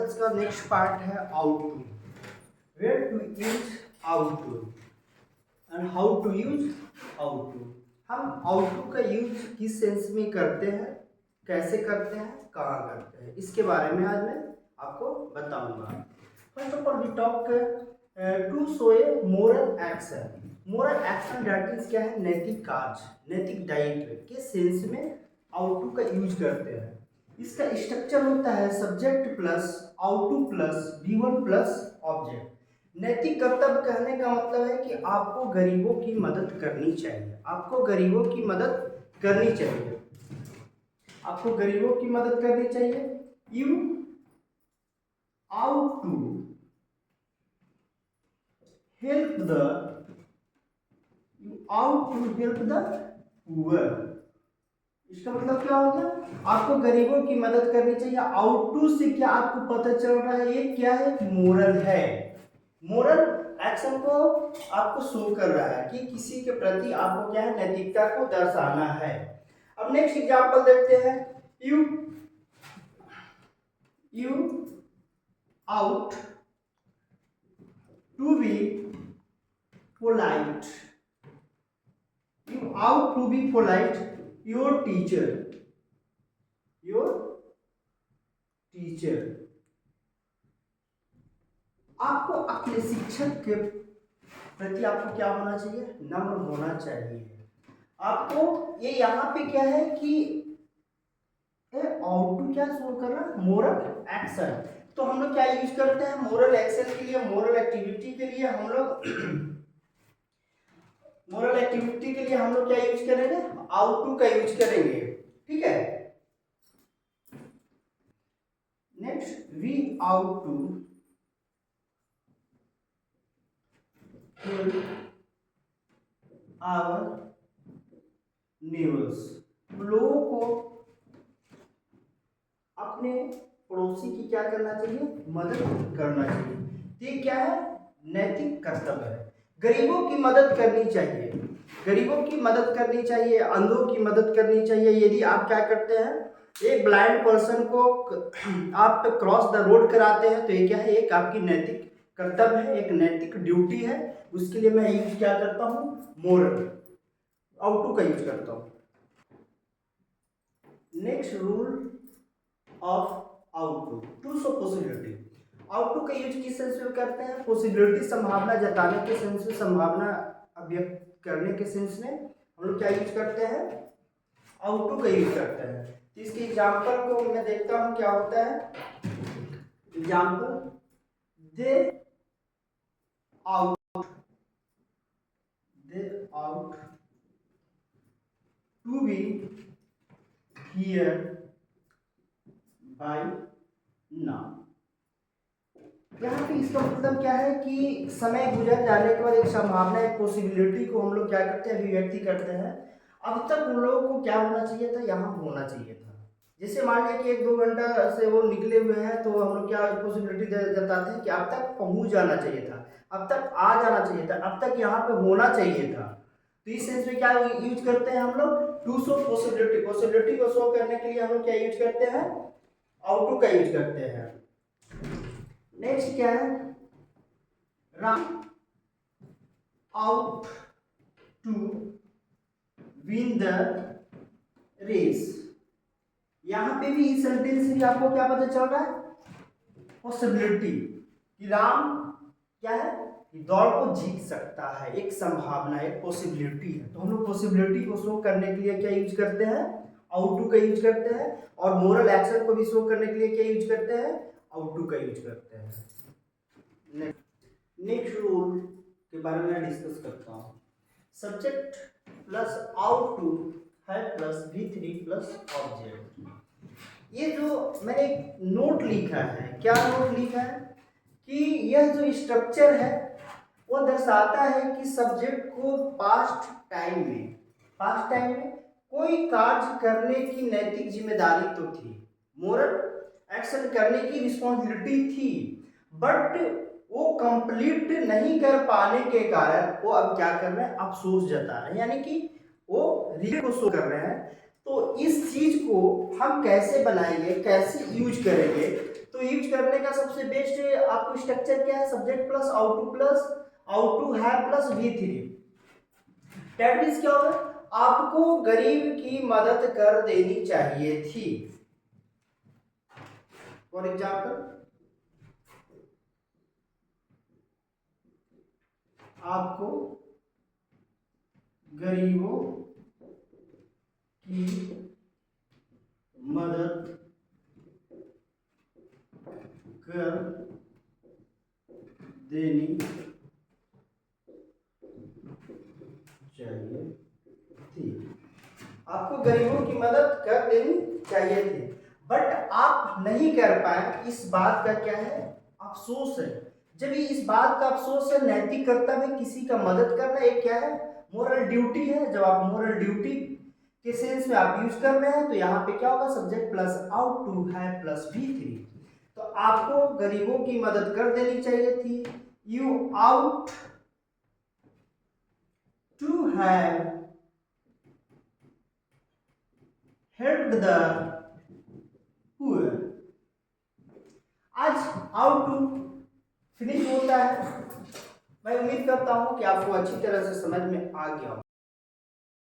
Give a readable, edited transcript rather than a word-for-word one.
Methods का next part है ought to, where to use ought to and how to use ought to. हम ought to का use किस sense में करते हैं, कैसे करते हैं, कहाँ करते हैं, इसके बारे में आज मैं आपको बताऊंगा। First of all we talk to show a moral action. Moral action that is क्या है, नैतिक कार्य, नैतिक दायित्व के सेंस में आउट टू का यूज करते हैं। इसका स्ट्रक्चर होता है subject plus ought two plus V1 plus object. नैतिक कर्तव्य कहने का मतलब है कि आपको गरीबों की मदद करनी चाहिए, आपको गरीबों की मदद करनी चाहिए, आपको गरीबों की मदद करनी चाहिए। You ought to help the, you ought to help the poor. इसका मतलब क्या हो गया, आपको गरीबों की मदद करनी चाहिए। आउट टू से क्या आपको पता चल रहा है, ये क्या है, मोरल है। मोरल एक्शन को आपको शो कर रहा है कि किसी के प्रति आपको क्या है, नैतिकता को दर्शाना है। अब नेक्स्ट एग्जांपल देखते हैं। You you ought to be polite, you ought to be polite your teacher, your teacher. आपको अपने शिक्षक के प्रति आपको क्या होना चाहिए, नम्र होना चाहिए। आपको ये यहाँ पे क्या है कि आउट टू क्या शो कर रहा है, मोरल एक्शन। तो हम लोग क्या यूज करते हैं मोरल एक्शन के लिए, मोरल एक्टिविटी के लिए हम लोग मोरल एक्टिविटी के लिए हम लोग क्या यूज करेंगे, आउट टू का यूज करेंगे। ठीक है। Next we ought to our neighbours. लोगों को अपने पड़ोसी की क्या करना चाहिए, मदद करना चाहिए। ये क्या है, नैतिक कर्तव्य है। गरीबों की मदद करनी चाहिए, गरीबों की मदद करनी चाहिए, अंधों की मदद करनी चाहिए। यदि आप क्या करते हैं, एक ब्लाइंड पर्सन को आप क्रॉस द रोड कराते हैं तो ये क्या है, एक आपकी नैतिक कर्तव्य है, एक नैतिक ड्यूटी है। उसके लिए मैं यूज क्या करता हूँ, मोरल आउट टू का यूज करता हूँ। Next rule of ought to, to show possibility. Ought to का यूज किस सेंस में करते हैं, पॉसिबिलिटी, संभावना जताने के सेंस में, संभावना अभिव्यक्त करने के सेंस में हम लोग क्या यूज करते हैं, आउट टू का यूज करते हैं। तो इसके एग्जाम्पल को मैं देखता हूं क्या होता है। Example, they ought, they ought to be here by now. यहाँ पे इसका मतलब क्या है कि समय गुजर जाने के बाद एक संभावना, एक पॉसिबिलिटी को हम लोग क्या करते हैं, अभिव्यक्ति करते हैं। अब तक उन लोगों को क्या होना चाहिए था, यहाँ होना चाहिए था। जैसे मान लिया कि 1-2 घंटा से वो निकले हुए हैं, तो हम लोग क्या पॉसिबिलिटी जताते हैं कि अब तक पहुंच जाना चाहिए था, अब तक आ जाना चाहिए था, अब तक यहाँ पे होना चाहिए था। तो इस सेंस में क्या यूज करते हैं हम लोग, टू शो पॉसिबिलिटी। पॉसिबिलिटी को शो करने के लिए हम लोग क्या यूज करते हैं, आउट टू का यूज करते हैं। नेक्स्ट क्या है, run ought to win the race. यहां पे भी इस सेंटेंस से आपको क्या पता चल रहा है, पॉसिबिलिटी कि राम क्या है, दौड़ को जीत सकता है, एक संभावना, एक पॉसिबिलिटी है। तो हम लोग पॉसिबिलिटी को शो करने के लिए क्या यूज करते हैं, आउट टू का यूज करते हैं। और मोरल एक्शन को भी शो करने के लिए क्या यूज करते हैं, आउट टू का यूज करते हैं। नेक्स्ट रूल के बारे में डिस्कस करता हूँ। सब्जेक्ट प्लस आउट टू है प्लस V3 प्लस ऑब्जेक्ट। ये जो मैंने नोट लिखा है, क्या नोट लिखा है कि यह जो स्ट्रक्चर है वो दर्शाता है कि सब्जेक्ट को पास्ट टाइम में कोई कार्य करने की नैतिक जिम्मेदारी तो थी, मोरल एक्शन करने की रिस्पॉन्सिबिलिटी थी, बट वो कंप्लीट नहीं कर पाने के कारण वो अब क्या कर रहे हैं, अफसोस जता रहे हैं, यानी कि वो रिग्रेट को शो कर रहे हैं। तो इस चीज को हम कैसे बनाएंगे, कैसे यूज करेंगे, तो यूज करने का सबसे बेस्ट आपको स्ट्रक्चर क्या है, subject plus ought to have plus V3। That means क्या होगा, आपको गरीब की मदद कर देनी चाहिए थी। फॉर एग्जाम्पल, आपको गरीबों की मदद कर देनी चाहिए थी। आपको गरीबों की मदद कर देनी चाहिए थी, बट आप नहीं कर पाए। इस बात का क्या है, अफसोस है। जब ये इस बात का अफसोस है, नैतिक कर्तव्य किसी का मदद करना एक क्या है, मोरल ड्यूटी है। जब आप मोरल ड्यूटी के सेंस में आप यूज कर रहे हैं तो यहाँ पे क्या होगा, subject plus ought to have plus V3। तो आपको गरीबों की मदद कर देनी चाहिए थी। You ought to have help the poor. आज आउट टू फिनिश होता है। मैं उम्मीद करता हूं कि आपको अच्छी तरह से समझ में आ गया हो।